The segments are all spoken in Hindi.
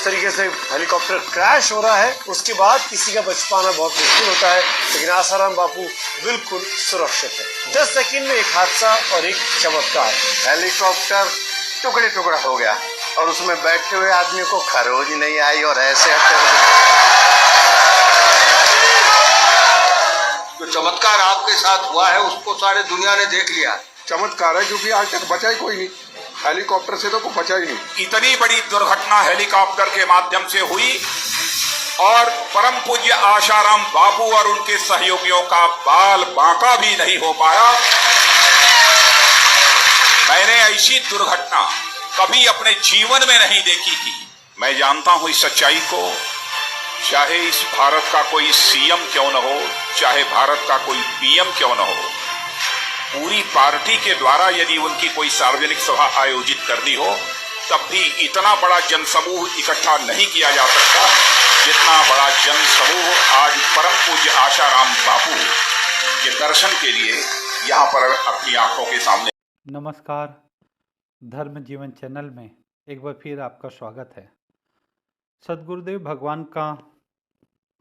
जिस तरीके से हेलीकॉप्टर क्रैश हो रहा है उसके बाद किसी का बच पाना बहुत मुश्किल होता है, लेकिन आसाराम बापू बिल्कुल सुरक्षित है। 10 सेकंड में एक हादसा और एक चमत्कार। हेलीकॉप्टर टुकड़े टुकड़ा हो गया और उसमें बैठे हुए आदमी को खरोज नहीं आई और ऐसे जो चमत्कार आपके साथ हुआ है उसको सारे दुनिया ने देख लिया। चमत्कार है क्योंकि आज तक बचा ही कोई नहीं, हेलीकॉप्टर से तो कोई बचा ही नहीं। इतनी बड़ी दुर्घटना हेलीकॉप्टर के माध्यम से हुई और परम पूज्य आशाराम बापू और उनके सहयोगियों का बाल बांका भी नहीं हो पाया। मैंने ऐसी दुर्घटना कभी अपने जीवन में नहीं देखी थी। मैं जानता हूं इस सच्चाई को, चाहे इस भारत का कोई सीएम क्यों न हो, चाहे भारत का कोई पीएम क्यों न हो, पूरी पार्टी के द्वारा यदि उनकी कोई सार्वजनिक सभा आयोजित करनी हो तब भी इतना बड़ा जनसमूह इकट्ठा नहीं किया जा सकता जितना बड़ा जनसमूह आज परम पूज्य आशाराम बापू के दर्शन के लिए यहाँ पर अपनी आंखों के सामने। नमस्कार, धर्म जीवन चैनल में एक बार फिर आपका स्वागत है। सद्गुरुदेव भगवान का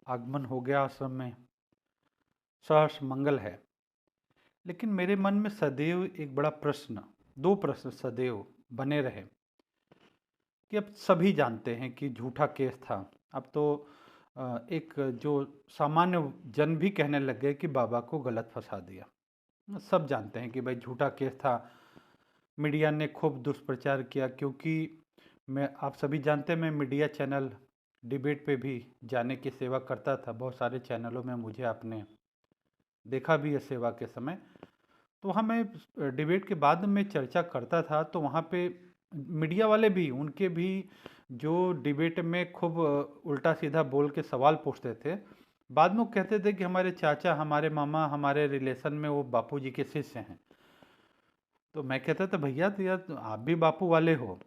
आगमन हो गया आश्रम में, सहर्ष मंगल है। लेकिन मेरे मन में सदैव एक बड़ा प्रश्न, दो प्रश्न सदैव बने रहे कि अब सभी जानते हैं कि झूठा केस था। अब तो एक जो सामान्य जन भी कहने लग गए कि बाबा को गलत फंसा दिया। सब जानते हैं कि भाई झूठा केस था। मीडिया ने खूब दुष्प्रचार किया क्योंकि आप सभी जानते हैं मैं मीडिया चैनल डिबेट पे भी जाने की सेवा करता था। बहुत सारे चैनलों में मुझे आपने देखा भी है सेवा के समय। तो वहाँ मैं डिबेट के बाद में चर्चा करता था तो वहाँ पे मीडिया वाले भी, उनके भी जो डिबेट में खूब उल्टा सीधा बोल के सवाल पूछते थे, बाद में वो कहते थे कि हमारे चाचा, हमारे मामा, हमारे रिलेशन में वो बापू जी के शिष्य हैं। तो मैं कहता था भैया तो यार आप भी बापू वाले हो,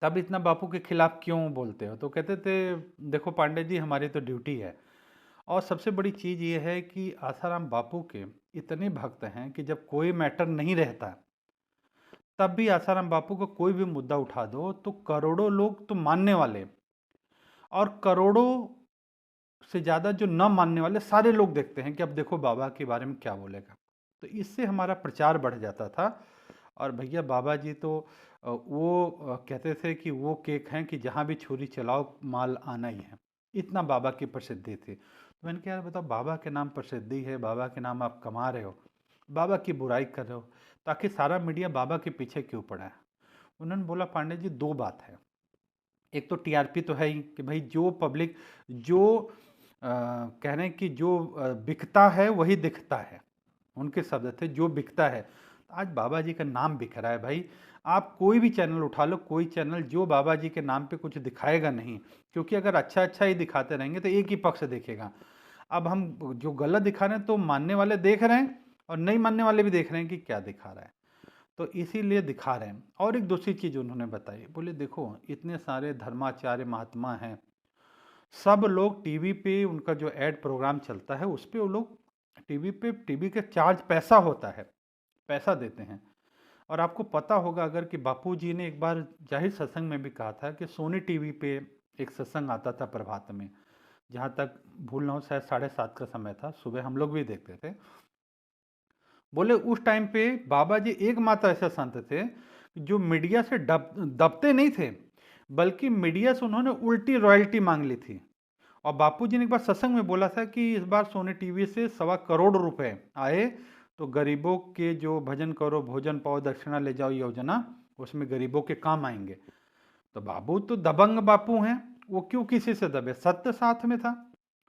तब इतना बापू के खिलाफ क्यों बोलते हो? तो कहते थे देखो पांडे जी, हमारी तो ड्यूटी है। और सबसे बड़ी चीज़ ये है कि आसाराम बापू के इतने भक्त हैं कि जब कोई मैटर नहीं रहता तब भी आसाराम बापू को कोई भी मुद्दा उठा दो तो करोड़ों लोग तो मानने वाले और करोड़ों से ज़्यादा जो न मानने वाले सारे लोग देखते हैं कि अब देखो बाबा के बारे में क्या बोलेगा। तो इससे हमारा प्रचार बढ़ जाता था। और भैया बाबा जी तो वो कहते थे कि वो केक हैं कि जहाँ भी छुरी चलाओ माल आना ही है, इतना बाबा की प्रसिद्धि थी। तो मैंने कहा यार बताओ, बाबा के नाम प्रसिद्धि है, बाबा के नाम आप कमा रहे हो, बाबा की बुराई कर रहे हो, ताकि सारा मीडिया बाबा के पीछे क्यों पड़ा है? उन्होंने बोला पांडे जी दो बात है। एक तो टीआरपी तो है ही कि भाई जो पब्लिक जो कह रहे हैं कि जो बिकता है वही दिखता है, उनके शब्द थे जो बिकता है। आज बाबा जी का नाम बिक रहा है भाई। आप कोई भी चैनल उठा लो, कोई चैनल जो बाबा जी के नाम पे कुछ दिखाएगा नहीं, क्योंकि अगर अच्छा अच्छा ही दिखाते रहेंगे तो एक ही पक्ष देखेगा। अब हम जो गलत दिखा रहे हैं तो मानने वाले देख रहे हैं और नहीं मानने वाले भी देख रहे हैं कि क्या दिखा रहा है, तो इसीलिए दिखा रहे हैं। और एक दूसरी चीज़ उन्होंने बताई, बोले देखो इतने सारे धर्माचार्य महात्मा हैं, सब लोग टीवी पे उनका जो ऐड प्रोग्राम चलता है उस पर वो लोग टीवी के चार्ज पैसा होता है, पैसा देते हैं। और आपको पता होगा अगर कि बापू जी ने एक बार जाहिर सत्संग में भी कहा था कि सोनी टीवी पे एक सत्संग आता था प्रभात में, जहाँ तक भूल ना हो शायद 7:30 का समय था, सुबह हम लोग भी देखते थे। बोले उस टाइम पे बाबा जी एकमात्र ऐसे संत थे जो मीडिया से दबते नहीं थे, बल्कि मीडिया से उन्होंने उल्टी रॉयल्टी मांग ली थी। और बापू जी ने एक बार सत्संग में बोला था कि इस बार सोनी टीवी से 1.25 करोड़ रुपए आए तो गरीबों के जो भजन करो भोजन पाओ दक्षिणा ले जाओ योजना, उसमें गरीबों के काम आएंगे। तो बाबू तो दबंग बापू हैं, वो क्यों किसी से दबे? सत्य साथ में था।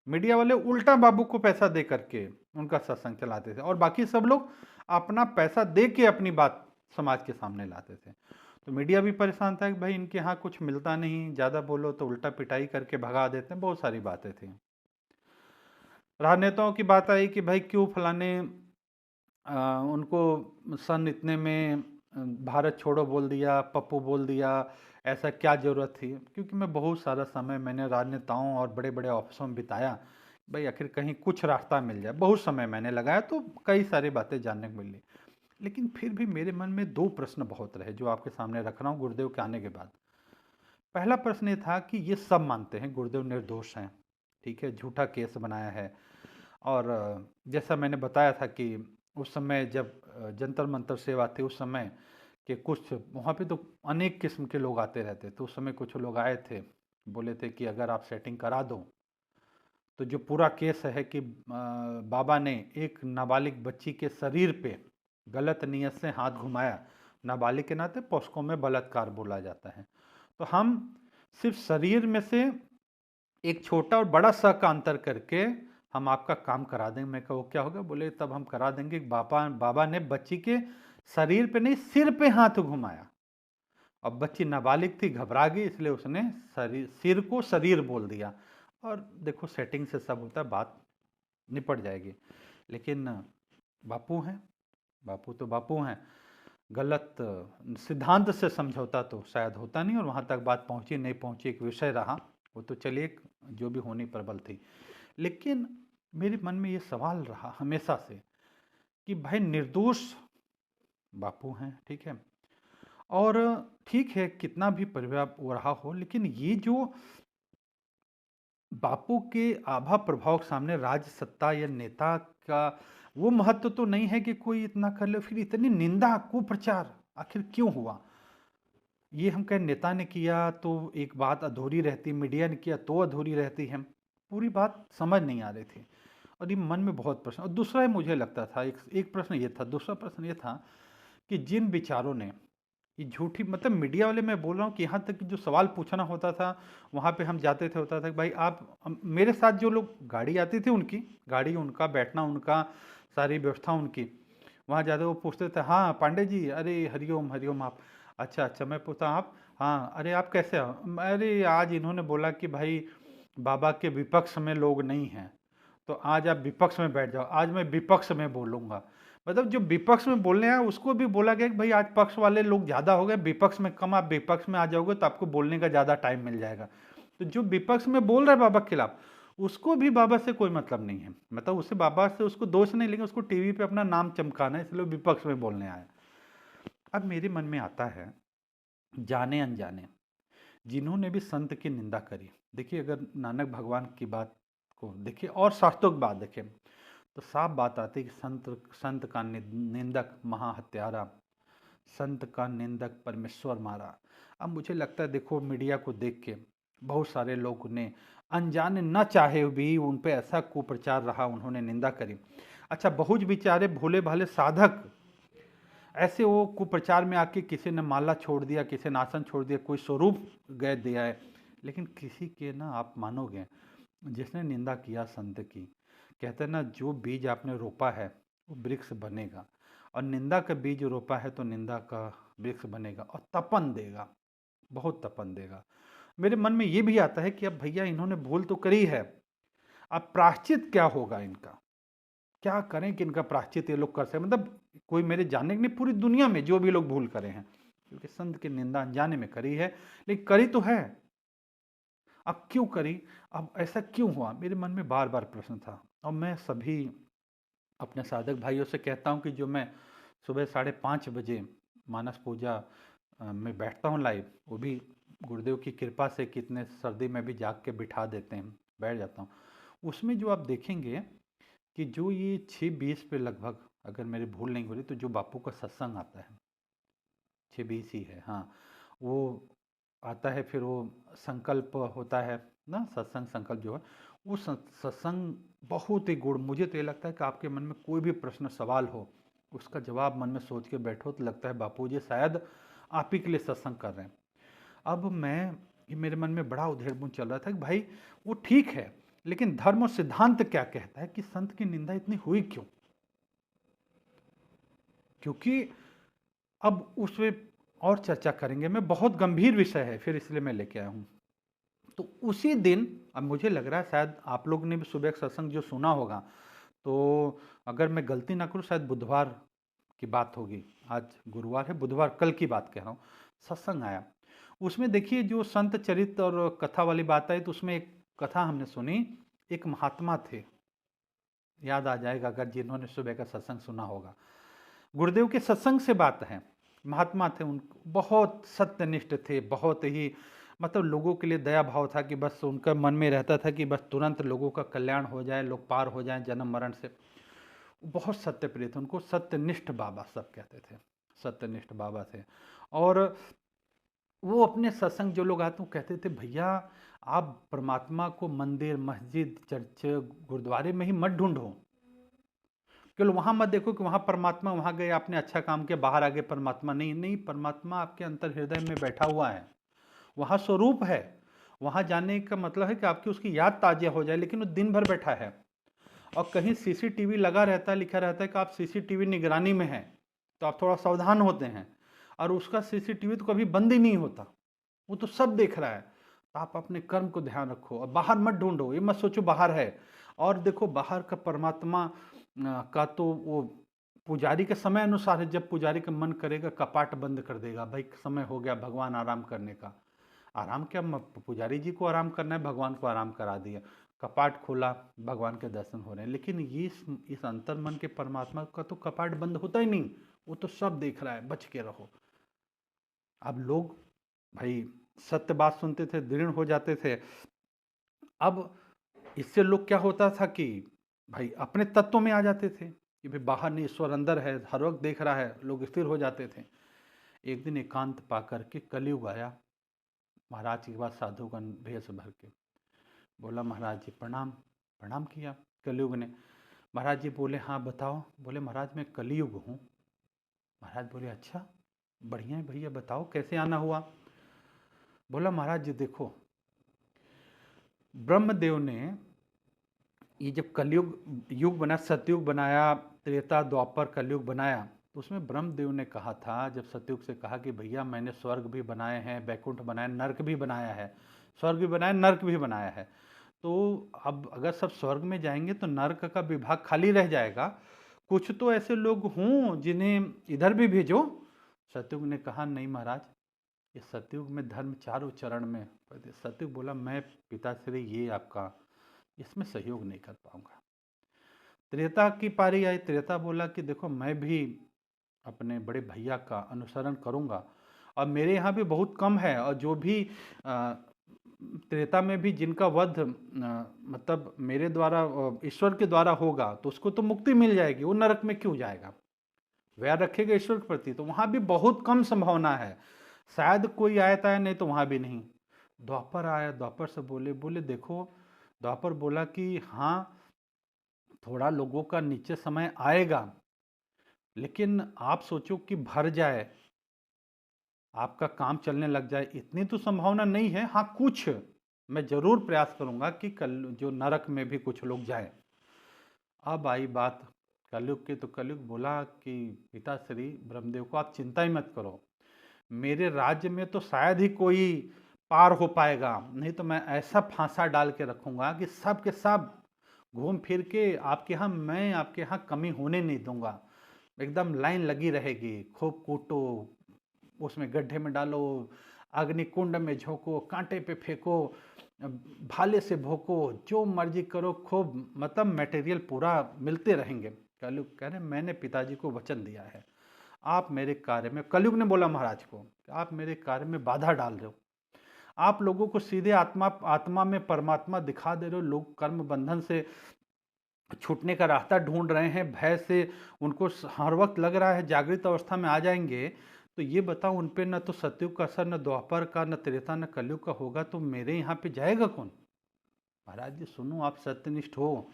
मीडिया वाले उल्टा बाबू को पैसा दे करके उनका सत्संग चलाते थे और बाकी सब लोग अपना पैसा दे के अपनी बात समाज के सामने लाते थे। तो मीडिया भी परेशान था कि भाई इनके यहाँ कुछ मिलता नहीं, ज़्यादा बोलो तो उल्टा पिटाई करके भगा देते हैं, बहुत सारी बातें थी। राजनेताओं की बात आई कि भाई क्यों फलाने उनको सन इतने में भारत छोड़ो बोल दिया, पप्पू बोल दिया, ऐसा क्या ज़रूरत थी? क्योंकि मैं बहुत सारा समय मैंने राजनेताओं और बड़े बड़े ऑफिसों में बिताया, भाई आखिर कहीं कुछ रास्ता मिल जाए, बहुत समय मैंने लगाया तो कई सारी बातें जानने को मिली। लेकिन फिर भी मेरे मन में दो प्रश्न बहुत रहे जो आपके सामने रख रहा हूँ गुरुदेव के आने के बाद। पहला प्रश्न ये था कि ये सब मानते हैं गुरुदेव निर्दोष हैं, ठीक है, झूठा केस बनाया है। और जैसा मैंने बताया था कि उस समय जब जंतर मंतर सेवा थी, उस समय के कुछ वहाँ पे तो अनेक किस्म के लोग आते रहते, तो उस समय कुछ लोग आए थे, बोले थे कि अगर आप सेटिंग करा दो तो जो पूरा केस है कि बाबा ने एक नाबालिग बच्ची के शरीर पे गलत नीयत से हाथ घुमाया, नाबालिग के नाते पॉस्को में बलात्कार बोला जाता है, तो हम सिर्फ शरीर में से एक छोटा और बड़ा स का अंतर करके हम आपका काम करा देंगे। मैं कहा वो क्या होगा? बोले तब हम करा देंगे। बाबा ने बच्ची के शरीर पे नहीं, सिर पे हाथ घुमाया। अब बच्ची नाबालिग थी, घबरा गई, इसलिए उसने सिर को शरीर बोल दिया। और देखो सेटिंग से सब होता है, बात निपट जाएगी। लेकिन बापू हैं, बापू तो बापू हैं, गलत सिद्धांत से समझौता तो शायद होता नहीं, और वहाँ तक बात पहुँची नहीं पहुँची एक विषय रहा, वो तो चलिए जो भी होनी प्रबल थी। लेकिन मेरे मन में ये सवाल रहा हमेशा से कि भाई निर्दोष बापू हैं, ठीक है, और ठीक है कितना भी परिवार वो रहा हो, लेकिन ये जो बापू के आभा प्रभाव के सामने राज सत्ता या नेता का वो महत्व तो नहीं है कि कोई इतना कर ले, फिर इतनी निंदा कुप्रचार आखिर क्यों हुआ? ये हम कहें नेता ने किया तो एक बात अधूरी रहती, मीडिया ने किया तो अधूरी रहती है, पूरी बात समझ नहीं आ रही थी। और ये मन में बहुत प्रश्न। और दूसरा मुझे लगता था एक प्रश्न ये था, दूसरा प्रश्न ये था कि जिन विचारों ने ये झूठी, मतलब मीडिया वाले, मैं बोल रहा हूँ कि यहाँ तक कि जो सवाल पूछना होता था वहाँ पे हम जाते थे, होता था कि भाई आप मेरे साथ जो लोग, गाड़ी आती थी उनकी, गाड़ी उनका, बैठना उनका, सारी व्यवस्था उनकी, वहाँ जाते वो पूछते थे हाँ पांडे जी, अरे हरिओम हरिओम, आप अच्छा मैं पूछता आप, हाँ अरे आप कैसे हो? अरे आज इन्होंने बोला कि भाई बाबा के विपक्ष में लोग नहीं हैं, तो आज आप विपक्ष में बैठ जाओ, आज मैं विपक्ष में बोलूँगा। मतलब जो विपक्ष में बोलने आया उसको भी बोला गया कि भाई आज पक्ष वाले लोग ज़्यादा हो गए, विपक्ष में कम, आप विपक्ष में आ जाओगे तो आपको बोलने का ज़्यादा टाइम मिल जाएगा। तो जो विपक्ष में बोल रहा है बाबा के खिलाफ, उसको भी बाबा से कोई मतलब नहीं है, मतलब उससे बाबा से उसको दोष नहीं, लेकिन उसको टीवी पे अपना नाम चमकाना है, इसलिए विपक्ष में बोलने आया। अब मेरे मन में आता है, जाने अनजाने जिन्होंने भी संत की निंदा करी, देखिए अगर नानक भगवान की बात को देखिए और शास्त्रों की बात देखें तो साफ बात आती है कि संत का निंदक महाहत्यारा, संत का निंदक परमेश्वर मारा। अब मुझे लगता है देखो मीडिया को देख के बहुत सारे लोग ने अनजाने न चाहे भी उन पे ऐसा कुप्रचार रहा, उन्होंने निंदा करी। अच्छा बहुत बेचारे भोले भाले साधक ऐसे वो कुप्रचार में आके किसी ने माला छोड़ दिया, किसी ने आसन छोड़ दिया, कोई स्वरूप गए दिया है, लेकिन किसी के ना आप मानोगे जिसने निंदा किया संत की, कहते हैं ना जो बीज आपने रोपा है वो वृक्ष बनेगा, और निंदा का बीज रोपा है तो निंदा का वृक्ष बनेगा और तपन देगा, बहुत तपन देगा। मेरे मन में ये भी आता है कि अब भैया इन्होंने भूल तो करी है, अब प्रायश्चित क्या होगा इनका, क्या करें कि इनका प्रायश्चित ये लोग कर सकें। मतलब कोई मेरे जानने की नहीं, पूरी दुनिया में जो भी लोग भूल करे हैं, क्योंकि संत की निंदा अनजाने में करी है, लेकिन करी तो है, अब क्यों करी, अब ऐसा क्यों हुआ, मेरे मन में बार बार प्रश्न था। और मैं सभी अपने साधक भाइयों से कहता हूं कि जो मैं सुबह 5:30 बजे मानस पूजा में बैठता हूं लाइव, वो भी गुरुदेव की कृपा से, कितने सर्दी में भी जाग के बिठा देते हैं, बैठ जाता हूं, उसमें जो आप देखेंगे कि जो ये 6:20 पे लगभग, अगर मेरी भूल नहीं हो रही, तो जो बापू का सत्संग आता है 6:20 ही है, हाँ वो आता है, फिर वो संकल्प होता है ना, सत्संग संकल्प जो है, वो सत्संग बहुत ही गुण। मुझे तो ये लगता है कि आपके मन में कोई भी प्रश्न सवाल हो, उसका जवाब मन में सोच के बैठो तो लगता है बापू जी शायद आप ही के लिए सत्संग कर रहे हैं। अब मेरे मन में बड़ा उधेड़-बुन चल रहा था कि भाई वो ठीक है, लेकिन धर्म और सिद्धांत क्या कहता है कि संत की निंदा इतनी हुई क्यों? क्योंकि अब उसमें और चर्चा करेंगे, मैं बहुत गंभीर विषय है, फिर इसलिए मैं लेके आया हूँ। तो उसी दिन, अब मुझे लग रहा है शायद आप लोग ने भी सुबह का सत्संग जो सुना होगा, तो अगर मैं गलती ना करूँ शायद बुधवार की बात होगी, आज गुरुवार है, बुधवार कल की बात कह रहा हूँ, सत्संग आया। उसमें देखिए जो संत चरित्र और कथा वाली बात आई, तो उसमें एक कथा हमने सुनी, एक महात्मा थे, याद आ जाएगा अगर जिन्होंने सुबह का सत्संग सुना होगा, गुरुदेव के सत्संग से बात है। महात्मा थे, उन बहुत सत्यनिष्ठ थे, बहुत ही मतलब लोगों के लिए दया भाव था कि बस उनका मन में रहता था कि बस तुरंत लोगों का कल्याण हो जाए, लोग पार हो जाएं जन्म मरण से। बहुत सत्यप्रिय थे, उनको सत्यनिष्ठ बाबा सब कहते थे, सत्यनिष्ठ बाबा थे। और वो अपने सत्संग जो लोग आते वो कहते थे भैया आप परमात्मा को मंदिर, मस्जिद, चर्च, गुरुद्वारे में ही मत ढूंढो, केवल वहाँ मत देखो कि वहाँ परमात्मा, वहाँ गए आपने अच्छा काम किया, बाहर आगे परमात्मा नहीं। नहीं, परमात्मा आपके अंतर हृदय में बैठा हुआ है, वहाँ स्वरूप है। वहाँ जाने का मतलब है कि आपकी उसकी याद ताज़ा हो जाए, लेकिन वो दिन भर बैठा है। और कहीं सीसीटीवी लगा रहता है, लिखा रहता है कि आप सीसीटीवी निगरानी में हैं, तो आप थोड़ा सावधान होते हैं। और उसका सीसीटीवी तो कभी बंद ही नहीं होता, वो तो सब देख रहा है। तो आप अपने कर्म को ध्यान रखो और बाहर मत ढूंढो, ये मत सोचो बाहर है। और देखो बाहर का परमात्मा का तो वो पुजारी के समय अनुसार है, जब पुजारी का मन करेगा कपाट बंद कर देगा, भाई समय हो गया भगवान आराम करने का। आराम क्या, पुजारी जी को आराम करना है, भगवान को आराम करा दिया, कपाट खोला, भगवान के दर्शन हो रहे हैं। लेकिन इस अंतर मन के परमात्मा का तो कपाट बंद होता ही नहीं, वो तो सब देख रहा है, बच के रहो। अब लोग भाई सत्य बात सुनते थे, दृढ़ हो जाते थे। अब इससे लोग क्या होता था कि भाई अपने तत्व में आ जाते थे कि भाई बाहर नहीं, ईश्वर अंदर है, हर वक्त देख रहा है, लोग स्थिर हो जाते थे। एक दिन एकांत पा करके कलयुग आया, महाराज के पास साधुगण भेष भर के। बोला महाराज जी प्रणाम। प्रणाम किया कलयुग ने। महाराज जी बोले हाँ बताओ। बोले महाराज मैं कलयुग हूँ। महाराज बोले अच्छा बढ़िया है भैया, बताओ कैसे आना हुआ। बोला महाराज जी देखो, ब्रह्मदेव ने ये जब कलयुग युग बना, सतयुग बनाया, त्रेता द्वापर कलयुग बनाया, तो उसमें ब्रह्मदेव ने कहा था, जब सतयुग से कहा कि भैया मैंने स्वर्ग भी बनाए हैं, वैकुंठ बनाया, नर्क भी बनाया है, स्वर्ग भी बनाया, नर्क भी बनाया है। तो अब अगर सब स्वर्ग में जाएंगे तो नर्क का विभाग खाली रह जाएगा, कुछ तो ऐसे लोग हों जिन्हें इधर भी भेजो। सतयुग ने कहा नहीं महाराज, इस सतयुग में धर्म चारों चरण में। सतयुग बोला मैं पिताश्री ये आपका इसमें सहयोग नहीं कर पाऊंगा। त्रेता की पारी आई, त्रेता बोला कि देखो मैं भी अपने बड़े भैया का अनुसरण करूंगा, और मेरे यहाँ भी बहुत कम है, और जो भी त्रेता में भी जिनका वध मतलब मेरे द्वारा ईश्वर के द्वारा होगा तो उसको तो मुक्ति मिल जाएगी, वो नरक में क्यों जाएगा, वैर रखेगा ईश्वर के प्रति, तो वहाँ भी बहुत कम संभावना है, शायद कोई आयता है, नहीं तो वहाँ भी नहीं। द्वापर आया, द्वापर से बोले देखो, द्वापर बोला कि हाँ थोड़ा लोगों का नीचे समय आएगा, लेकिन आप सोचो कि भर जाए, आपका काम चलने लग जाए, इतनी तो संभावना नहीं है। हाँ कुछ मैं जरूर प्रयास करूंगा कि कल जो नरक में भी कुछ लोग जाएं। अब आई बात कलयुग की, तो कलयुग बोला कि पिताश्री ब्रह्मदेव को आप चिंता ही मत करो, मेरे राज्य में तो शायद ही कोई पार हो पाएगा, नहीं तो मैं ऐसा फांसा डाल के रखूंगा कि सब के सब घूम फिर के आपके यहाँ, मैं आपके यहाँ कमी होने नहीं दूंगा, एकदम लाइन लगी रहेगी, खूब कूटो, उसमें गड्ढे में डालो, अग्निकुंड में झोंको, कांटे पे फेंको, भाले से भोंको, जो मर्जी करो, खूब मतलब मटेरियल पूरा मिलते रहेंगे। कलयुग कह रहे मैंने पिताजी को वचन दिया है, आप मेरे कार्य में, कलयुग ने बोला महाराज को, आप मेरे कार्य में बाधा डाल रहे हो, आप लोगों को सीधे आत्मा में परमात्मा दिखा दे रहे हो, लोग कर्म बंधन से छूटने का रास्ता ढूंढ रहे हैं, भय से उनको हर वक्त लग रहा है जागृत अवस्था में आ जाएंगे, तो ये बताओ उन पे न तो सतयुग का असर, न द्वापर का, न त्रेता, न कलयुग का होगा, तो मेरे यहाँ पे जाएगा कौन। महाराज जी सुनो, आप सत्यनिष्ठ हो,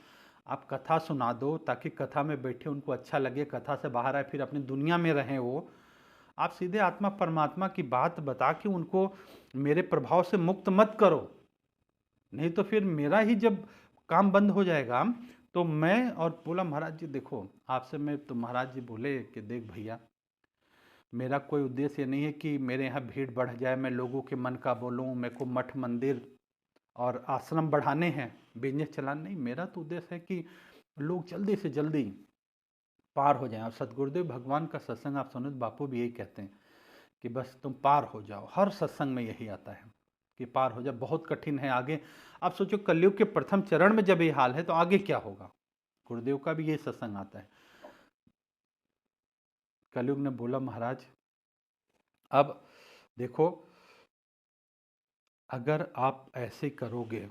आप कथा सुना दो ताकि कथा में बैठे उनको अच्छा लगे, कथा से बाहर आए फिर अपनी दुनिया में रहें वो। आप सीधे आत्मा परमात्मा की बात बता के उनको मेरे प्रभाव से मुक्त मत करो, नहीं तो फिर मेरा ही जब काम बंद हो जाएगा तो मैं। और बोला महाराज जी देखो आपसे मैं, तो महाराज जी बोले कि देख भैया, मेरा कोई उद्देश्य नहीं है कि मेरे यहाँ भीड़ बढ़ जाए, मैं लोगों के मन का बोलूँ, मेरे को मठ मंदिर और आश्रम बढ़ाने हैं, बिजनेस चलाना नहीं, मेरा तो उद्देश्य है कि लोग जल्दी से जल्दी पार हो जाएं। और सतगुरुदेव भगवान का सत्संग आप सुनो, बापू भी यही कहते हैं कि बस तुम पार हो जाओ, हर सत्संग में यही आता है कि पार हो जाए, बहुत कठिन है आगे। आप सोचो कलयुग के प्रथम चरण में जब ये हाल है तो आगे क्या होगा। गुरुदेव का भी यही सत्संग आता है। कलयुग ने बोला महाराज अब देखो, अगर आप ऐसे करोगे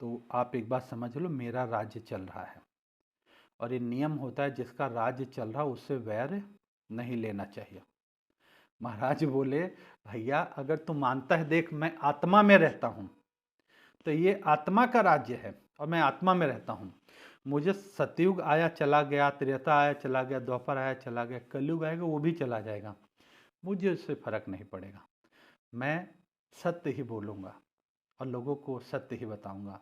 तो आप एक बात समझ लो, मेरा राज्य चल रहा है और ये नियम होता है, जिसका राज्य चल रहा है उससे वैर नहीं लेना चाहिए। महाराज बोले भैया अगर तू मानता है, देख मैं आत्मा में रहता हूँ, तो ये आत्मा का राज्य है और मैं आत्मा में रहता हूँ। मुझे सतयुग आया चला गया, त्रेता आया चला गया, द्वापर आया चला गया, कलयुग आएगा वो भी चला जाएगा, मुझे उससे फर्क नहीं पड़ेगा। मैं सत्य ही बोलूँगा और लोगों को सत्य ही बताऊँगा।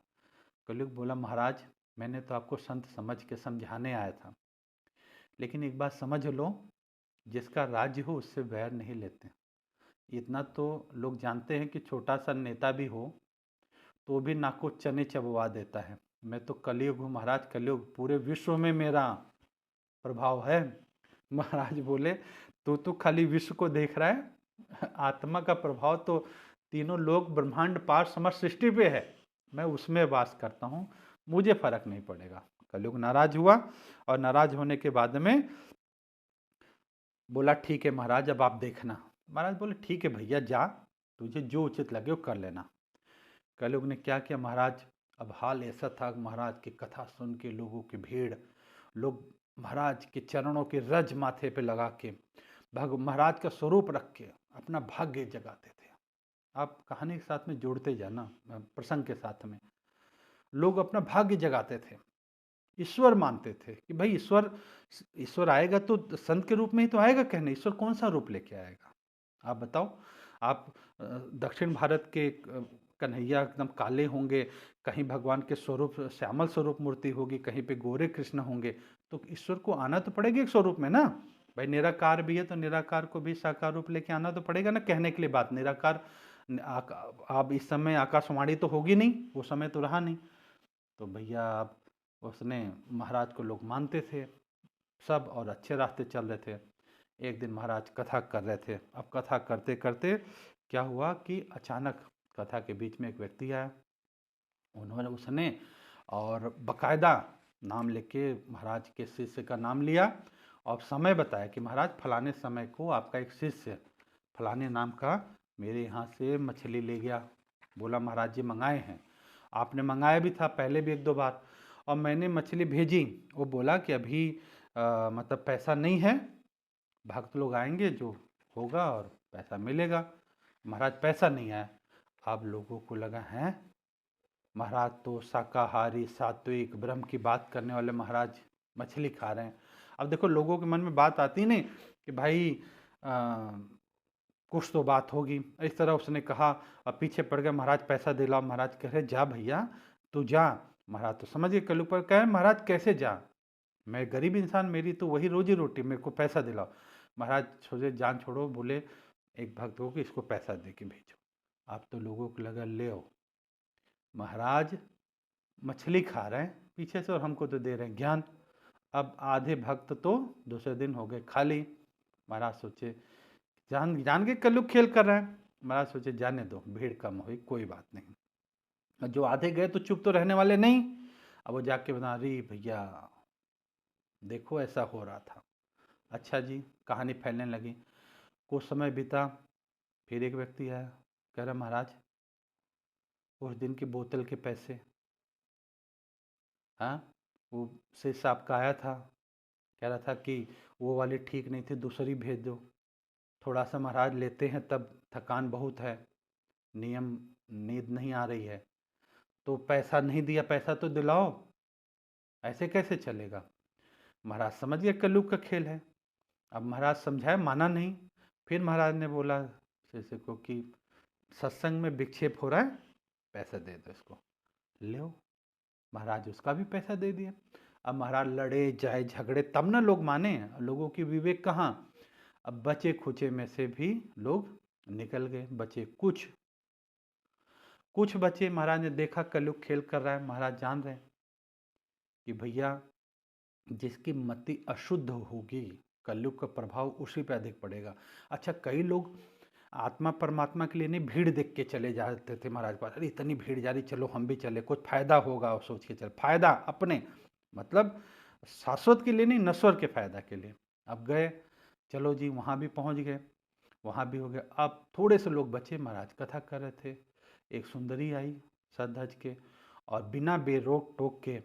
कलयुग बोला महाराज मैंने तो आपको संत समझ के समझाने आया था, लेकिन एक बात समझ लो, जिसका राज्य हो उससे वैर नहीं लेते। इतना तो लोग जानते हैं कि छोटा सा नेता भी हो तो भी नाक को चने चबवा देता है। मैं तो कलयुग हूँ महाराज, कलयुग पूरे विश्व में मेरा प्रभाव है। महाराज बोले तू तो खाली विश्व को देख रहा है, आत्मा का प्रभाव तो तीनों लोग ब्रह्मांड पार समस्त सृष्टि पे है, मैं उसमें वास करता हूँ, मुझे फर्क नहीं पड़ेगा। कलयुग नाराज हुआ और नाराज होने के बाद में बोला ठीक है महाराज अब आप देखना। महाराज बोले ठीक है भैया जा, तुझे जो उचित लगे वो कर लेना। कलयुग ने क्या किया महाराज, अब हाल ऐसा था महाराज की कथा सुन के लोगों की भीड़, लोग महाराज के चरणों के रज माथे पे लगा के महाराज का स्वरूप रख के अपना भाग्य जगाते थे। आप कहानी के साथ में जोड़ते जाना, प्रसंग के साथ में लोग अपना भाग्य जगाते थे, ईश्वर मानते थे कि भाई ईश्वर आएगा तो संत के रूप में ही तो आएगा, कहने ईश्वर कौन सा रूप लेके आएगा। आप बताओ, आप दक्षिण भारत के कन्हैया एकदम काले होंगे, कहीं भगवान के स्वरूप श्यामल स्वरूप मूर्ति होगी, कहीं पे गोरे कृष्ण होंगे, तो ईश्वर को आना तो पड़ेगा एक स्वरूप में ना। भाई निराकार भी है तो निराकार को भी साकार रूप लेके आना तो पड़ेगा ना। कहने के लिए बात, निराकार आप इस समय आकाशवाणी तो होगी नहीं, वो समय तो रहा नहीं, तो भैया आप उसने महाराज को लोग मानते थे सब और अच्छे रास्ते चल रहे थे। एक दिन महाराज कथा कर रहे थे, अब कथा करते करते क्या हुआ कि अचानक कथा के बीच में एक व्यक्ति आया, उसने और बकायदा नाम लेके महाराज के शिष्य का नाम लिया और समय बताया कि महाराज फलाने समय को आपका एक शिष्य फलाने नाम का मेरे यहाँ से मछली ले गया, बोला महाराज जी मंगाए हैं, आपने मंगाया भी था पहले भी एक दो बार, और मैंने मछली भेजी, वो बोला कि अभी मतलब पैसा नहीं है, भक्त लोग आएंगे जो होगा और पैसा मिलेगा। महाराज पैसा नहीं आया। अब लोगों को लगा है महाराज तो शाकाहारी सात्विक ब्रह्म की बात करने वाले महाराज मछली खा रहे हैं। अब देखो लोगों के मन में बात आती नहीं कि भाई कुछ तो बात होगी, इस तरह उसने कहा और पीछे पड़ गया, महाराज पैसा दिलाओ। महाराज कह रहे जा भैया तू जा। महाराज तो समझ गए, कल ऊपर कह महाराज कैसे जा, मैं गरीब इंसान, मेरी तो वही रोजी रोटी, मेरे को पैसा दिलाओ। महाराज सोचे जान छोड़ो, बोले एक भक्त हो कि इसको पैसा दे के भेजो। आप तो लोगों को लगा ले आओ, महाराज मछली खा रहे हैं पीछे से और हमको तो दे रहे हैं ज्ञान। अब आधे भक्त तो दूसरे दिन हो गए खाली। महाराज सोचे जान के कलयुग खेल कर रहे हैं। महाराज सोचे जाने दो, भीड़ कम हुई कोई बात नहीं। जो आधे गए तो चुप तो रहने वाले नहीं। अब वो जाके बता रही भैया देखो ऐसा हो रहा था। अच्छा जी, कहानी फैलने लगी। कुछ समय बीता, फिर एक व्यक्ति आया, कह रहा महाराज उस दिन की बोतल के पैसे, हाँ वो शिष्य साहब का आया था, कह रहा था कि वो वाली ठीक नहीं थी, दूसरी भेज दो। थोड़ा सा महाराज लेते हैं तब थकान बहुत है, नींद नहीं आ रही है, तो पैसा नहीं दिया, पैसा तो दिलाओ, ऐसे कैसे चलेगा। महाराज समझ गए कलयुग का खेल है। अब महाराज समझाए, माना नहीं। फिर महाराज ने बोला शिष्य को कि सत्संग में विक्षेप हो रहा है, पैसा दे दो इसको, लो। महाराज उसका भी पैसा दे दिया। अब महाराज लड़े जाए झगड़े तब ना लोग माने, लोगों की विवेक कहाँ। अब बचे खुचे में से भी लोग निकल गए, बचे कुछ बचे। महाराज ने देखा कलयुग खेल कर रहा है, महाराज जान रहे कि भैया जिसकी मति अशुद्ध होगी कलयुग का प्रभाव उसी पे अधिक पड़ेगा। अच्छा, कई लोग आत्मा परमात्मा के लिए नहीं, भीड़ देख के चले जाते थे महाराज पास, अरे इतनी भीड़ जा रही, चलो हम भी चले, कुछ फायदा होगा और सोच के चल, फायदा अपने मतलब शाश्वत के लिए नहीं, नश्वर के फायदा के लिए। अब गए, चलो जी वहाँ भी पहुँच गए, वहाँ भी हो गया। अब थोड़े से लोग बचे, महाराज कथा कर रहे थे। एक सुंदरी आई सज धज के और बिना बेरोक टोक के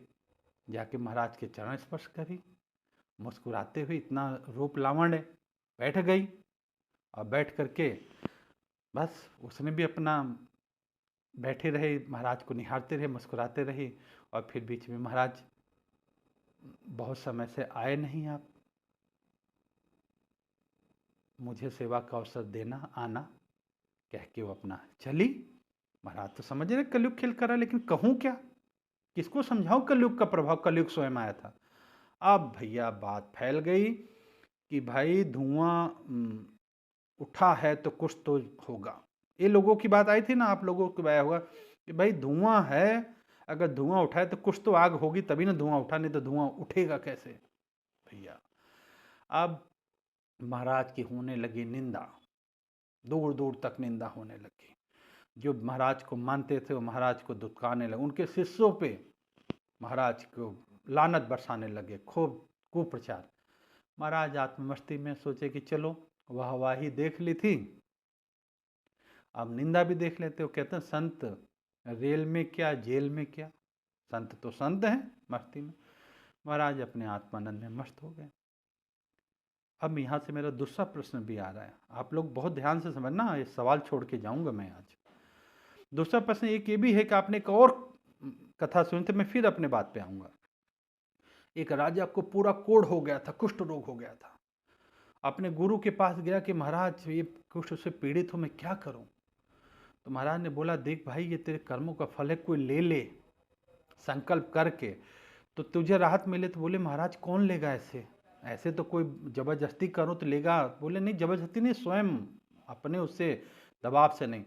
जाके महाराज के चरण स्पर्श करी, मुस्कुराते हुए, इतना रूप लावण्य, बैठ गई और बैठ करके बस उसने भी अपना बैठे रहे, महाराज को निहारते रहे, मुस्कुराते रहे। और फिर बीच में महाराज बहुत समय से आए नहीं, आप मुझे सेवा का अवसर देना, आना, कह के वो अपना चली। महाराज तो समझ रहे कलयुग खेल करा, लेकिन कहूँ क्या, किसको समझाऊं कलयुग का प्रभाव, कलयुग स्वयं आया था। अब भैया बात फैल गई कि भाई धुआं उठा है तो कुछ तो होगा। ये लोगों की बात आई थी ना, आप लोगों को आया होगा कि भाई धुआं है, अगर धुआं उठा है तो कुछ तो आग होगी तभी ना धुआं उठा, नहीं तो धुआं उठेगा कैसे भैया। अब महाराज की होने लगी निंदा, दूर दूर तक निंदा होने लगी। जो महाराज को मानते थे वो महाराज को दुत्कारने लगे, उनके शिष्यों पे महाराज को लानत बरसाने लगे, खूब कुप्रचार। महाराज आत्ममस्ती में सोचे कि चलो वाहवाही देख ली थी, अब निंदा भी देख लेते हो। कहते हैं संत रेल में क्या जेल में क्या, संत तो संत हैं मस्ती में। महाराज अपने आत्मानंद में मस्त हो गए। अब यहाँ से मेरा दूसरा प्रश्न भी आ रहा है, आप लोग बहुत ध्यान से समझना, ये सवाल छोड़ के जाऊंगा मैं आज। दूसरा प्रश्न एक ये भी है कि आपने एक और कथा सुनी थी, मैं फिर अपने बात पे आऊँगा। एक राजा को पूरा कोढ़ हो गया था, कुष्ठ रोग हो गया था। अपने गुरु के पास गया कि महाराज ये कुष्ठ से पीड़ित हो, मैं क्या करूं। तो महाराज ने बोला देख भाई ये तेरे कर्मों का फल है, कोई ले ले संकल्प करके तो तुझे राहत मिले। तो बोले महाराज कौन लेगा ऐसे, ऐसे तो कोई जबरदस्ती करो तो लेगा। बोले नहीं जबरदस्ती नहीं, स्वयं अपने उससे दबाव से नहीं।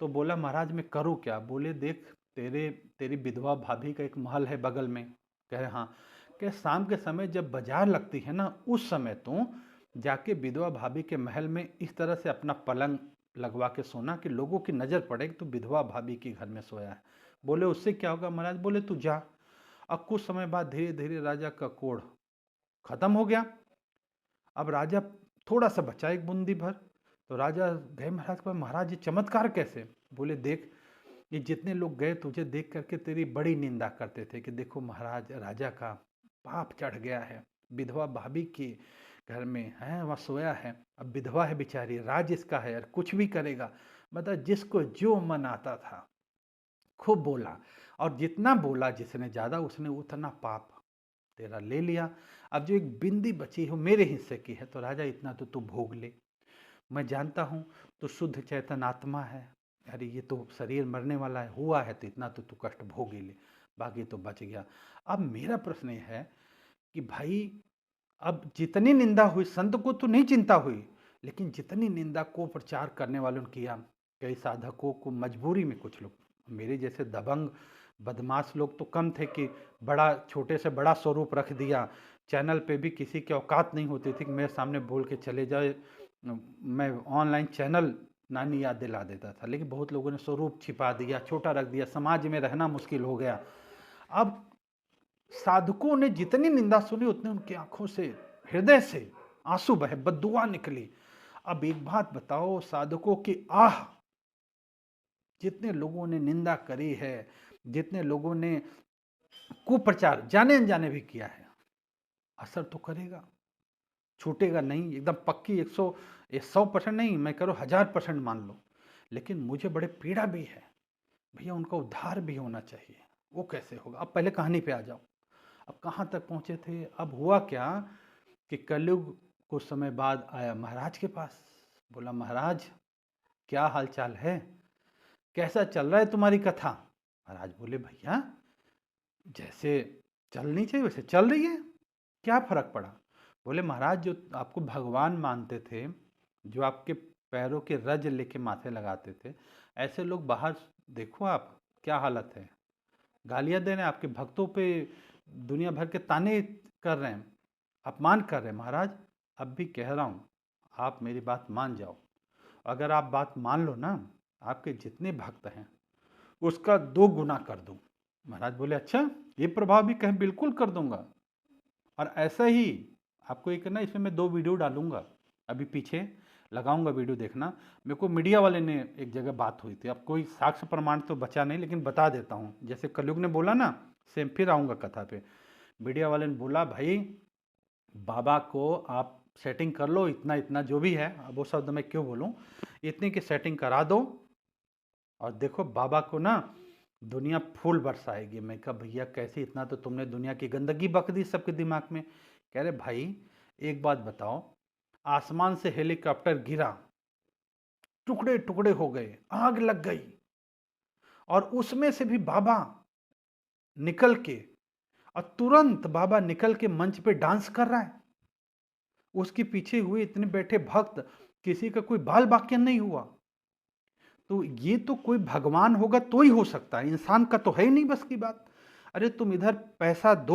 तो बोला महाराज मैं करूं क्या। बोले देख तेरी विधवा भाभी का एक महल है बगल में। कह रहे हाँ। कह शाम के समय जब बाजार लगती है ना, उस समय तो जाके विधवा भाभी के महल में इस तरह से अपना पलंग लगवा के सोना कि लोगों की नज़र पड़े कि तो विधवा भाभी के घर में सोया है। बोले उससे क्या होगा महाराज। बोले तू जा। अब कुछ समय बाद धीरे धीरे राजा का कोढ़ खत्म हो गया। अब राजा थोड़ा सा बचा एक बूंदी भर। तो राजा गए महाराज के पास, महाराज ये चमत्कार कैसे। बोले देख ये जितने लोग गए तुझे देख करके तेरी बड़ी निंदा करते थे कि देखो महाराज राजा का पाप चढ़ गया है, विधवा भाभी के घर में है, वहाँ सोया है, अब विधवा है बेचारी, राज इसका है यार, कुछ भी करेगा। मतलब जिसको जो मन आता था खूब बोला, और जितना बोला जिसने ज़्यादा उसने उतना पाप तेरा ले लिया। अब जो एक बिंदी बची हो मेरे हिस्से की है, तो राजा इतना तो तू भोग ले। मैं जानता हूँ तो शुद्ध चैतन आत्मा है, अरे ये तो शरीर मरने वाला है, हुआ है तो इतना तो तू कष्ट भोग ही ले, बाकी तो बच गया। अब मेरा प्रश्न ये है कि भाई अब जितनी निंदा हुई, संत को तो नहीं चिंता हुई, लेकिन जितनी निंदा को प्रचार करने वालों ने किया, कई साधकों को मजबूरी में, कुछ लोग मेरे जैसे दबंग बदमाश लोग तो कम थे कि बड़ा छोटे से बड़ा स्वरूप रख दिया। चैनल पे भी किसी की औकात नहीं होती थी कि मेरे सामने बोल के चले जाए, मैं ऑनलाइन चैनल नानी याद दिला देता था। लेकिन बहुत लोगों ने स्वरूप छिपा दिया, छोटा रख दिया, समाज में रहना मुश्किल हो गया। अब साधकों ने जितनी निंदा सुनी उतने उनकी आंखों से, हृदय से आंसू बहे, बद्दुआ निकली। अब एक बात बताओ, साधकों की आह, जितने लोगों ने निंदा करी है, जितने लोगों ने कुप्रचार जाने अनजाने भी किया है, असर तो करेगा, छूटेगा नहीं। एकदम पक्की 100% नहीं, मैं करो 1000% मान लो। लेकिन मुझे बड़े पीड़ा भी है भैया, उनका उद्धार भी होना चाहिए। वो कैसे होगा। अब पहले कहानी पे आ जाओ। अब कहाँ तक पहुँचे थे। अब हुआ क्या कि कलयुग कुछ समय बाद आया महाराज के पास। बोला महाराज क्या हालचाल है, कैसा चल रहा है तुम्हारी कथा। महाराज बोले भैया जैसे चलनी चाहिए वैसे चल रही है, क्या फर्क पड़ा। बोले महाराज जो आपको भगवान मानते थे, जो आपके पैरों के रज लेके माथे लगाते थे, ऐसे लोग बाहर देखो आप क्या हालत है, गालियां दे रहे हैं, आपके भक्तों पे दुनिया भर के ताने कर रहे हैं, अपमान कर रहे हैं। महाराज अब भी कह रहा हूँ आप मेरी बात मान जाओ, अगर आप बात मान लो ना, आपके जितने भक्त हैं उसका 2 गुना कर दूँ। महाराज बोले अच्छा ये प्रभाव भी कहें, बिल्कुल कर दूंगा। और ऐसा ही आपको एक ना इसमें मैं 2 वीडियो डालूंगा अभी पीछे, लगाऊंगा वीडियो, देखना। मेरे को मीडिया वाले ने एक जगह बात हुई थी, अब कोई साक्ष्य प्रमाण तो बचा नहीं, लेकिन बता देता हूँ। जैसे कलयुग ने बोला ना, सेम फिर आऊँगा कथा पे। मीडिया वाले ने बोला भाई बाबा को आप सेटिंग कर लो, इतना इतना जो भी है, अब वो शब्द मैं क्यों बोलूँ, इतनी की सेटिंग करा दो और देखो बाबा को ना दुनिया फूल बरसाएगी। मैं कहा भैया कैसे, इतना तो तुमने दुनिया की गंदगी बक दी सबके दिमाग में। कह रहे भाई एक बात बताओ, आसमान से हेलीकॉप्टर गिरा, टुकड़े टुकड़े हो गए, आग लग गई, और उसमें से भी बाबा निकल के, और तुरंत बाबा निकल के मंच पे डांस कर रहा है। उसके पीछे हुए इतने बैठे भक्त, किसी का कोई बाल बाक्य नहीं हुआ। तो ये तो कोई भगवान होगा तो ही हो सकता है, इंसान का तो है ही नहीं बस की बात। अरे तुम इधर पैसा दो,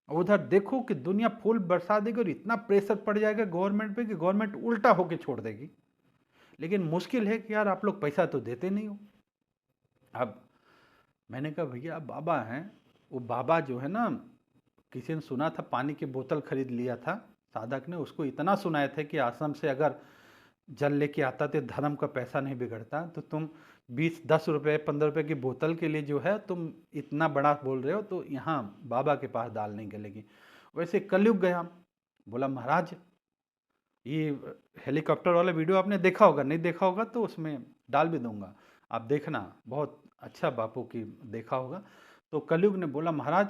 उधर देखो कि दुनिया फूल बरसा देगी, और इतना प्रेशर पड़ जाएगा गवर्नमेंट पे कि गवर्नमेंट उल्टा होके छोड़ देगी। लेकिन मुश्किल है कि यार आप लोग पैसा तो देते नहीं हो। अब मैंने कहा भैया बाबा हैं, वो बाबा जो है ना, किसी ने सुना था पानी की बोतल खरीद लिया था साधक ने, उसको इतना सुनाया था कि आश्रम से अगर जल लेके आता तो धर्म का पैसा नहीं बिगड़ता, तो तुम 20-10 रुपये 15 रुपये की बोतल के लिए जो है तुम इतना बड़ा बोल रहे हो, तो यहाँ बाबा के पास दाल नहीं गलेगी। वैसे कलयुग गया, बोला महाराज ये हेलीकॉप्टर वाला वीडियो आपने देखा होगा, नहीं देखा होगा तो उसमें डाल भी दूंगा, आप देखना, बहुत अच्छा बापू की देखा होगा। तो कलयुग ने बोला महाराज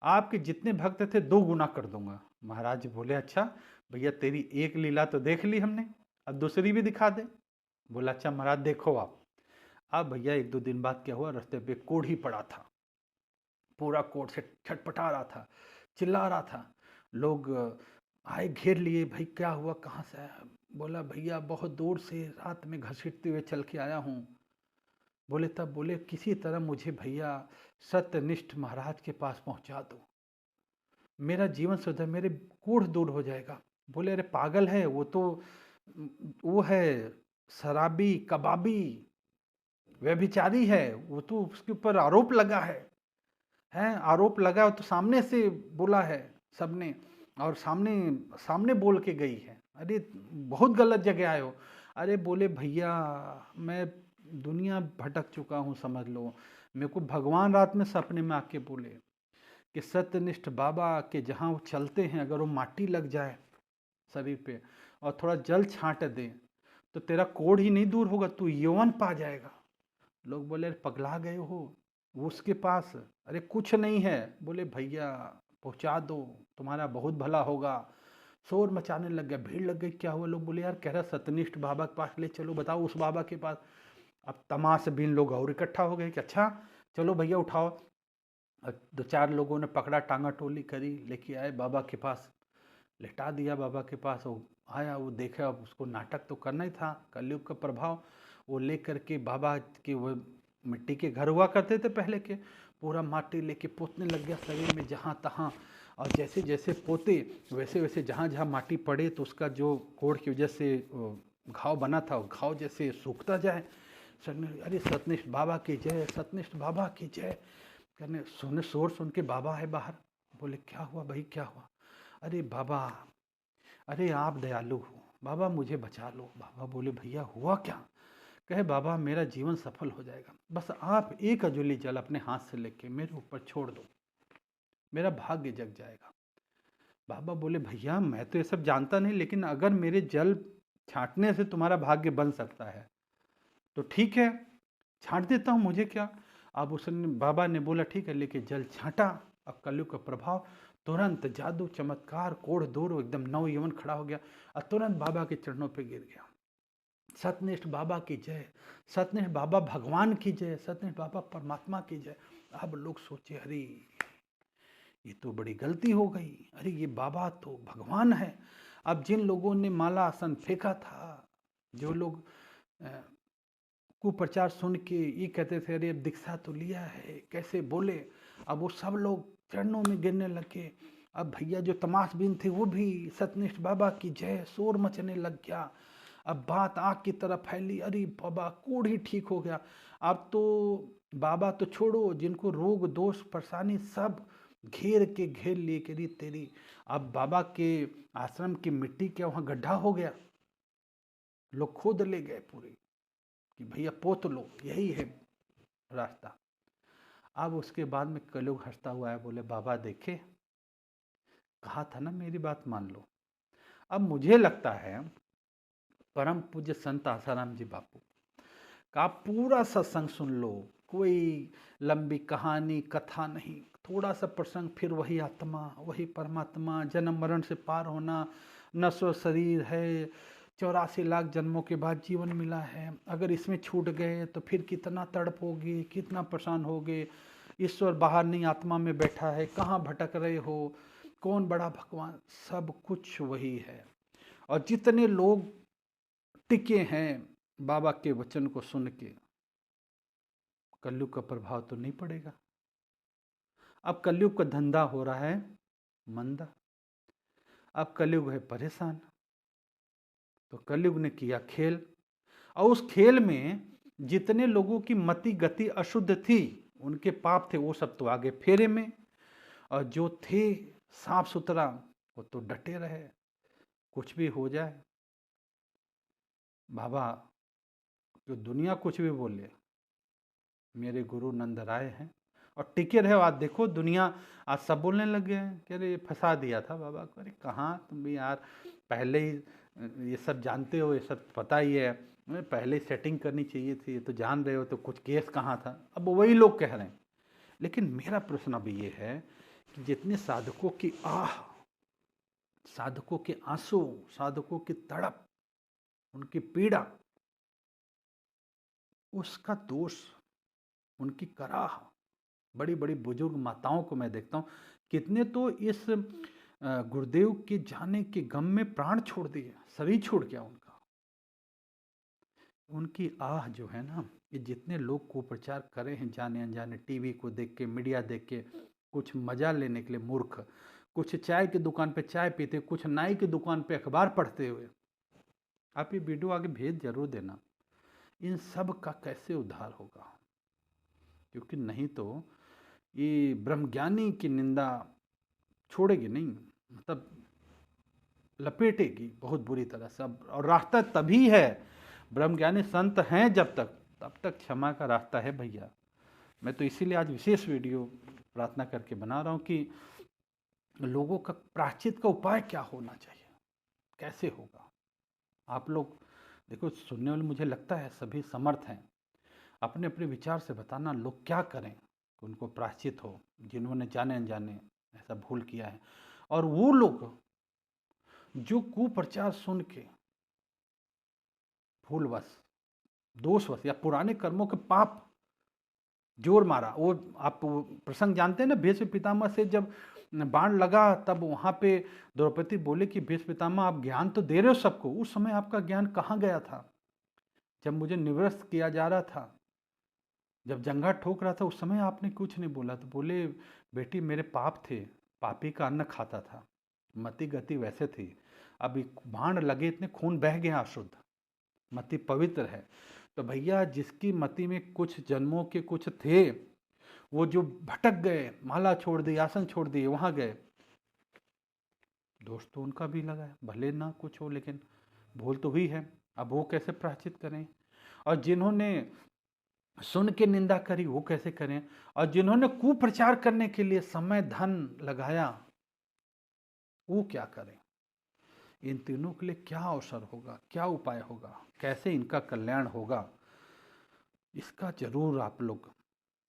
आपके जितने भक्त थे 2 गुना कर दूंगा। महाराज बोले अच्छा भैया तेरी एक लीला तो देख ली हमने, अब दूसरी भी दिखा दे। बोला अच्छा महाराज देखो आप। अब भैया 1-2 दिन बाद क्या हुआ, रास्ते पे कोढ़ ही पड़ा था, पूरा कोढ़ से छटपटा रहा था, चिल्ला रहा था। लोग आए घेर लिए, भाई क्या हुआ, कहाँ से आया। बोला भैया बहुत दूर से रात में घसीटते हुए चल के आया हूँ। बोले तब, बोले किसी तरह मुझे भैया सत्यनिष्ठ महाराज के पास पहुँचा दो, मेरा जीवन सुधर, मेरे कोढ़ दूर हो जाएगा। बोले अरे पागल है, वो है शराबी कबाबी व्यभिचारी है, वो तो उसके ऊपर आरोप लगा है आरोप लगा तो सामने से बोला है सबने, और सामने बोल के गई है। अरे बहुत गलत जगह आए हो। अरे बोले भैया मैं दुनिया भटक चुका हूँ समझ लो। मेरे को भगवान रात में सपने में आके बोले कि सत्यनिष्ठ बाबा के जहाँ वो चलते हैं, अगर वो माटी लग जाए शरीर पे और थोड़ा जल छांट दे तो तेरा कोढ़ ही नहीं दूर होगा, तू यौवन पा जाएगा। लोग बोले पगला गए हो, वो उसके पास, अरे कुछ नहीं है। बोले भैया पहुंचा दो, तुम्हारा बहुत भला होगा। शोर मचाने लग गया, भीड़ लग गई, क्या हुआ। लोग बोले यार कह रहा सत्यनिष्ठ बाबा के पास ले चलो, बताओ उस बाबा के पास। अब तमाश बिन लोग और इकट्ठा हो गए कि अच्छा चलो भैया उठाओ। 2-4 लोगों ने पकड़ा, टांगा टोली करी, लेके आए बाबा के पास, लिटा दिया बाबा के पास। वो आया, वो देखा, उसको नाटक तो करना ही था, कलयुग का प्रभाव। वो ले करके बाबा के, वो मिट्टी के घर हुआ करते थे पहले के, पूरा माटी लेके पोतने लग गया शरीर में जहाँ तहाँ। और जैसे जैसे पोते वैसे वैसे जहाँ जहाँ माटी पड़े तो उसका जो कोढ़ की वजह से घाव बना था, वो घाव जैसे सूखता जाए। अरे सत्यनिष्ठ बाबा की जय, सत्यनिष्ठ बाबा की जय करने सुने, शोर सुन के बाबा है बाहर। बोले क्या हुआ भाई क्या हुआ। अरे बाबा, अरे आप दयालु हो बाबा, मुझे बचा लो। बाबा बोले भैया हुआ क्या। कहे बाबा मेरा जीवन सफल हो जाएगा, बस आप एक अजूली जल अपने हाथ से लेके मेरे ऊपर छोड़ दो, मेरा भाग्य जग जाएगा। बाबा बोले भैया मैं तो ये सब जानता नहीं, लेकिन अगर मेरे जल छांटने से तुम्हारा भाग्य बन सकता है तो ठीक है, छांट देता हूँ, मुझे क्या। अब उसने, बाबा ने बोला ठीक है, लेके जल छांटा। अब कलयुग का प्रभाव, तुरंत जादू चमत्कार, कोढ़ दूर, एकदम नव यवन खड़ा हो गया और तुरंत बाबा के चरणों पे गिर गया। सत्यनिष्ठ बाबा की जय, सत्यनिष्ठ बाबा भगवान की जय, सत्यनिष्ठ बाबा परमात्मा की जय। अब लोग सोचे अरे ये तो बड़ी गलती हो गई, अरे ये बाबा तो भगवान है। अब जिन लोगों ने माला आसन फेंका था, जो लोग कुप्रचार सुन के ये कहते थे अरे अब दीक्षा तो लिया है, कैसे बोले, अब वो सब लोग चरणों में गिरने लगे। अब भैया जो तमाशबीन थे वो भी सत्यनिष्ठ बाबा की जय, शोर मचने लग गया। अब बात आग की तरफ फैली, अरे बाबा कोढ़ ही ठीक हो गया। अब तो बाबा तो छोड़ो, जिनको रोग दोष परेशानी सब घेर लिए करी तेरी। अब बाबा के आश्रम की मिट्टी क्या वहाँ गड्ढा हो गया, लोग खोद ले गए पूरे कि भैया पोत लो, यही है रास्ता। अब उसके बाद में कलयुग हंसता हुआ है, बोले बाबा देखे, कहा था ना मेरी बात मान लो। अब मुझे लगता है परम पूज्य संत आसाराम जी बापू का आप पूरा सत्संग सुन लो, कोई लंबी कहानी कथा नहीं, थोड़ा सा प्रसंग, फिर वही आत्मा, वही परमात्मा, जन्म मरण से पार होना, नश्वर शरीर है, 84 लाख जन्मों के बाद जीवन मिला है, अगर इसमें छूट गए तो फिर कितना तड़पोगे, कितना परेशान होगे, ईश्वर बाहर नहीं आत्मा में बैठा है, कहाँ भटक रहे हो, कौन बड़ा भगवान, सब कुछ वही है। और जितने लोग टिके हैं बाबा के वचन को सुन के, कलयुग का प्रभाव तो नहीं पड़ेगा। अब कलयुग का धंधा हो रहा है मंदा, अब कलयुग है परेशान, तो कलयुग ने किया खेल, और उस खेल में जितने लोगों की मति गति अशुद्ध थी, उनके पाप थे, वो सब तो आगे फेरे में, और जो थे साफ सुथरा वो तो डटे रहे, कुछ भी हो जाए बाबा, जो दुनिया कुछ भी बोले, मेरे गुरु नंद राय हैं और टिके रहे। आज देखो दुनिया आज सब बोलने लग गए हैं कि अरे फंसा दिया था बाबा को। अरे कहाँ, तुम भी यार पहले ही ये सब जानते हो, ये सब पता ही है, पहले ही सेटिंग करनी चाहिए थी, तो जान रहे हो, तो कुछ केस कहाँ था। अब वही लोग कह रहे हैं। लेकिन मेरा प्रश्न अभी ये है कि जितने साधकों की आह, साधकों के आंसू, साधकों की तड़प, उनकी पीड़ा, उसका दोष, उनकी कराह, बड़ी बड़ी बुजुर्ग माताओं को मैं देखता हूँ, कितने तो इस गुरुदेव के जाने के गम में प्राण छोड़ दिए, शरीर छोड़ गया उनका। उनकी आह जो है ना, ये जितने लोग कुप्रचार करे हैं जाने अनजाने, टीवी को देख के, मीडिया देख के, कुछ मजा लेने के लिए मूर्ख, कुछ चाय की दुकान पे चाय पीते, कुछ नाई की दुकान पे अखबार पढ़ते हुए। आप ये वीडियो आगे भेज जरूर देना। इन सब का कैसे उद्धार होगा? क्योंकि नहीं तो ये ब्रह्मज्ञानी की निंदा छोड़ेगी नहीं, मतलब लपेटेगी बहुत बुरी तरह से। और रास्ता तभी है, ब्रह्मज्ञानी संत हैं जब तक, तब तक क्षमा का रास्ता है भैया। मैं तो इसीलिए आज विशेष वीडियो प्रार्थना करके बना रहा हूँ कि लोगों का प्रायश्चित का उपाय क्या होना चाहिए, कैसे होगा। आप लोग देखो, सुनने वाले मुझे लगता है सभी समर्थ हैं, अपने अपने विचार से बताना लोग क्या करें कि उनको प्रायश्चित हो, जिन्होंने जाने अनजाने ऐसा भूल किया है। और वो लोग जो कुप्रचार सुन के भूलवश, दोषवश या पुराने कर्मों के पाप जोर मारा, वो आप प्रसंग जानते हैं ना, भीष्म पितामह से जब बाण लगा, तब वहाँ पे द्रौपदी बोले कि भीष्म पितामह आप ज्ञान तो दे रहे हो सबको, उस समय आपका ज्ञान कहाँ गया था? जब मुझे निवृत्त किया जा रहा था, जब जंगा ठोक रहा था, उस समय आपने कुछ नहीं बोला। तो बोले बेटी मेरे पाप थे, पापी का अन्न खाता था, मति गति वैसे थी, अब बाण लगे इतने खून बह गया अशुद्ध, मति पवित्र है। तो भैया जिसकी मति में कुछ जन्मों के कुछ थे, वो जो भटक गए, माला छोड़ दी, आसन छोड़ दिए, वहां गए, दोष तो उनका भी लगा है, भले ना कुछ हो लेकिन भूल तो हुई है। अब वो कैसे प्रायश्चित करें? और जिन्होंने सुन के निंदा करी वो कैसे करें? और जिन्होंने कुप्रचार करने के लिए समय धन लगाया वो क्या करें? इन तीनों के लिए क्या अवसर होगा, क्या उपाय होगा, कैसे इनका कल्याण होगा, इसका जरूर आप लोग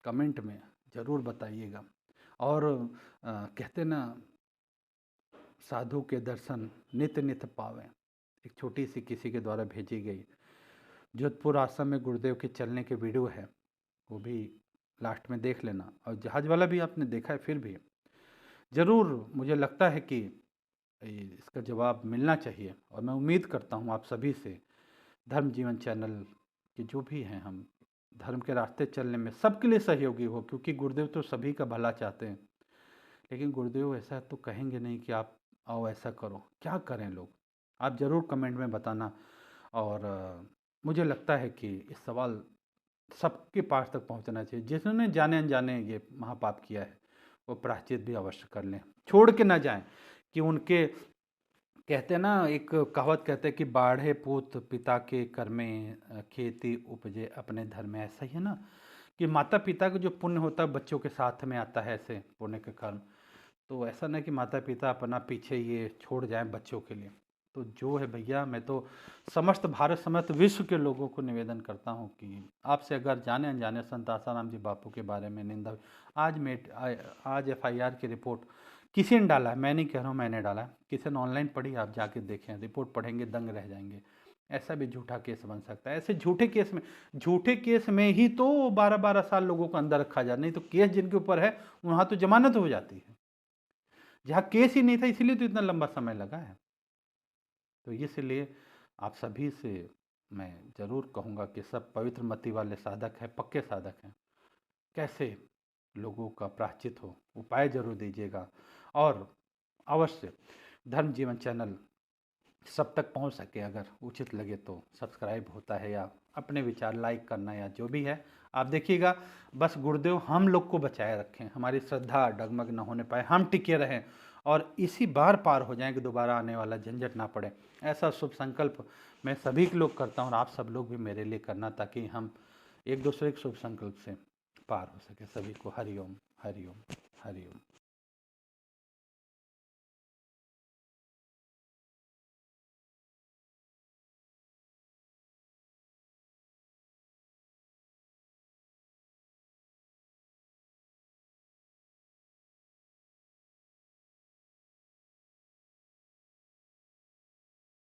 कमेंट में जरूर बताइएगा। और कहते ना, साधु के दर्शन नित्य नित्य पावें, एक छोटी सी किसी के द्वारा भेजी गई जोधपुर आश्रम में गुरुदेव के चलने के वीडियो है, वो भी लास्ट में देख लेना। और जहाज वाला भी आपने देखा है, फिर भी ज़रूर मुझे लगता है कि इसका जवाब मिलना चाहिए। और मैं उम्मीद करता हूँ आप सभी से, धर्म जीवन चैनल के जो भी हैं, हम धर्म के रास्ते चलने में सबके लिए सहयोगी हो, क्योंकि गुरुदेव तो सभी का भला चाहते हैं। लेकिन गुरुदेव ऐसा तो कहेंगे नहीं कि आप आओ ऐसा करो। क्या करें लोग, आप ज़रूर कमेंट में बताना। और मुझे लगता है कि इस सवाल सबके पास तक पहुंचना चाहिए। जिन्होंने जाने अनजाने ये महापाप किया है वो प्रायश्चित भी अवश्य कर लें, छोड़ के ना जाएं कि उनके कहते हैं ना, एक कहावत कहते हैं कि बाढ़े पूत पिता के कर में खेती उपजे अपने धर्म में। ऐसा ही है ना कि माता पिता का जो पुण्य होता है बच्चों के साथ में आता है, ऐसे पुण्य के कर्म। तो ऐसा ना कि माता पिता अपना पीछे ये छोड़ जाएं बच्चों के लिए। तो जो है भैया, मैं तो समस्त भारत समस्त विश्व के लोगों को निवेदन करता हूँ कि आपसे अगर जाने अनजाने संत आसाराम जी बापू के बारे में निंदा, आज FIR की रिपोर्ट किसी ने डाला है, मैं नहीं कह रहा हूँ मैंने डाला है, किसी ने ऑनलाइन पढ़ी, आप जाके देखें, रिपोर्ट पढ़ेंगे दंग रह जाएंगे। ऐसा भी झूठा केस बन सकता है। ऐसे झूठे केस में ही तो 12-12 साल लोगों को अंदर रखा जाए, नहीं तो केस जिनके ऊपर है वहाँ तो जमानत हो जाती है। जहाँ केस ही नहीं था इसीलिए तो इतना लंबा समय लगा है। तो इसलिए आप सभी से मैं ज़रूर कहूँगा कि सब पवित्र मति वाले साधक हैं, पक्के साधक हैं, कैसे लोगों का प्रायश्चित हो, उपाय जरूर दीजिएगा। और अवश्य धर्म जीवन चैनल सब तक पहुंच सके, अगर उचित लगे तो सब्सक्राइब होता है या अपने विचार लाइक करना या जो भी है आप देखिएगा। बस गुरुदेव हम लोग को बचाए रखें, हमारी श्रद्धा डगमग न होने पाए, हम टिके रहें और इसी बार पार हो जाएं कि दोबारा आने वाला झंझट ना पड़े। ऐसा शुभ संकल्प मैं सभी के लोग करता हूँ और आप सब लोग भी मेरे लिए करना, ताकि हम एक दूसरे के शुभ संकल्प से पार हो सके। सभी को हरिओम हरिओम हरिओम।